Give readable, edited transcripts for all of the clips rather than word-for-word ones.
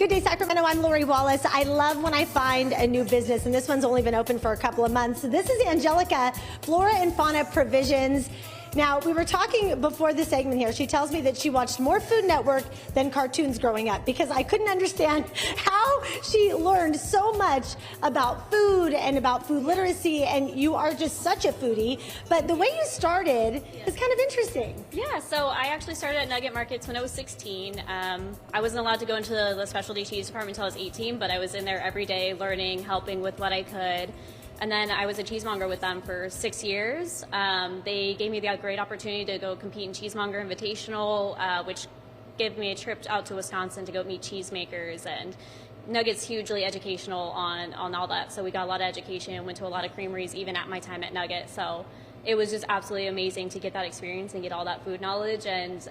Good day, Sacramento. I'm Lori Wallace. I love when I find a new business, and this one's only been open for a couple of months. This is Angelica, Flora and Fauna Provisions. Now, we were talking before the segment here. She tells me that she watched more Food Network than cartoons growing up because I couldn't understand how she learned so much about food and about food literacy, and you are just such a foodie. But the way you started is kind of interesting. Yeah, so I actually started at Nugget Markets when I was 16. I wasn't allowed to go into the specialty cheese department until I was 18, but I was in there every day learning, helping with what I could. And then I was a cheesemonger with them for 6 years. They gave me the great opportunity to go compete in Cheesemonger Invitational, which gave me a trip out to Wisconsin to go meet cheesemakers. And Nugget's hugely educational on all that. So we got a lot of education, went to a lot of creameries even at my time at Nugget. So it was just absolutely amazing to get that experience and get all that food knowledge. And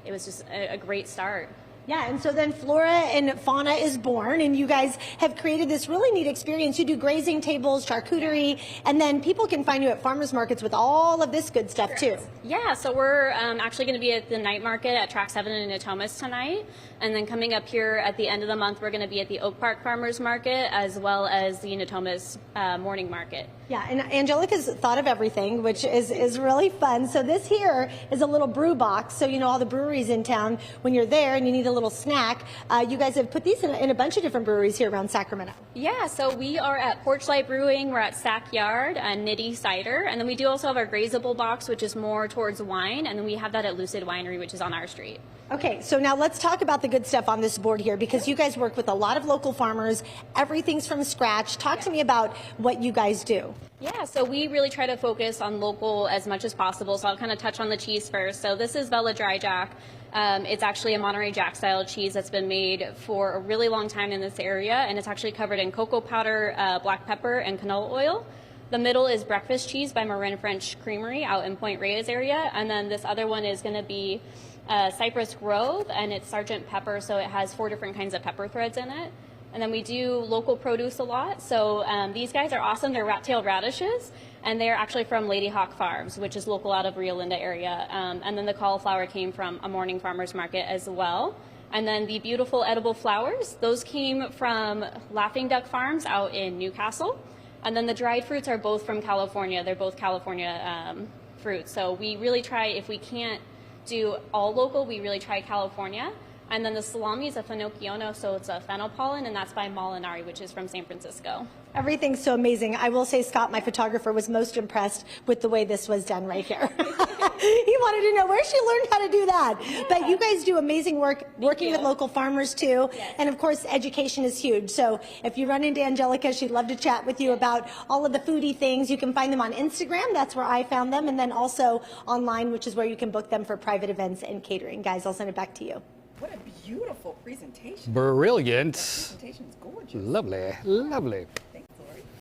it was just a great start. Yeah, and so then Flora and Fauna is born, and you guys have created this really neat experience. You do grazing tables, charcuterie, and then people can find you at farmers markets with all of this good stuff too. Yeah, so we're actually going to be at the night market at Track 7 in Natomas tonight, and then coming up here at the end of the month, we're going to be at the Oak Park Farmers Market as well as the Natomas morning market. Yeah, and Angelica's thought of everything, which is really fun. So this here is a little brew box. So you know all the breweries in town, when you're there and you need a little snack, you guys have put these in a bunch of different breweries here around Sacramento. Yeah, so we are at Porchlight Brewing, we're at Sack Yard, and Nitty Cider, and then we do also have our Grazable box, which is more towards wine, and then we have that at Lucid Winery, which is on our street. Okay, so now let's talk about the good stuff on this board here, because you guys work with a lot of local farmers. Everything's from scratch. Talk to me about what you guys do. Yeah, so we really try to focus on local as much as possible. So I'll kind of touch on the cheese first. So this is Bella Dry Jack. It's actually a Monterey Jack style cheese that's been made for a really long time in this area, and it's actually covered in cocoa powder, black pepper, and canola oil. The middle is breakfast cheese by Marin French Creamery out in Point Reyes area, and then this other one is going to be Cypress Grove, and it's Sergeant Pepper, so it has 4 different kinds of pepper threads in it. And then we do local produce a lot. So these guys are awesome. They're rat-tailed radishes, and they're actually from Lady Hawk Farms, which is local out of Rio Linda area. And then the cauliflower came from a morning farmer's market as well. And then the beautiful edible flowers, those came from Laughing Duck Farms out in Newcastle. And then the dried fruits are both from California. They're both California fruits. So we really try, if we can't do all local, we really try California. And then the salami is a Finocchiono, so it's a fennel pollen, and that's by Molinari, which is from San Francisco. Everything's so amazing. I will say Scott, my photographer, was most impressed with the way this was done right here. He wanted to know where she learned how to do that. Yeah. But you guys do amazing work working with local farmers too. Yes. And of course, education is huge. So if you run into Angelica, she'd love to chat with you about all of the foodie things. You can find them on Instagram. That's where I found them. And then also online, which is where you can book them for private events and catering. Guys, I'll send it back to you. What a beautiful presentation. Brilliant. The presentation is gorgeous. Lovely, lovely.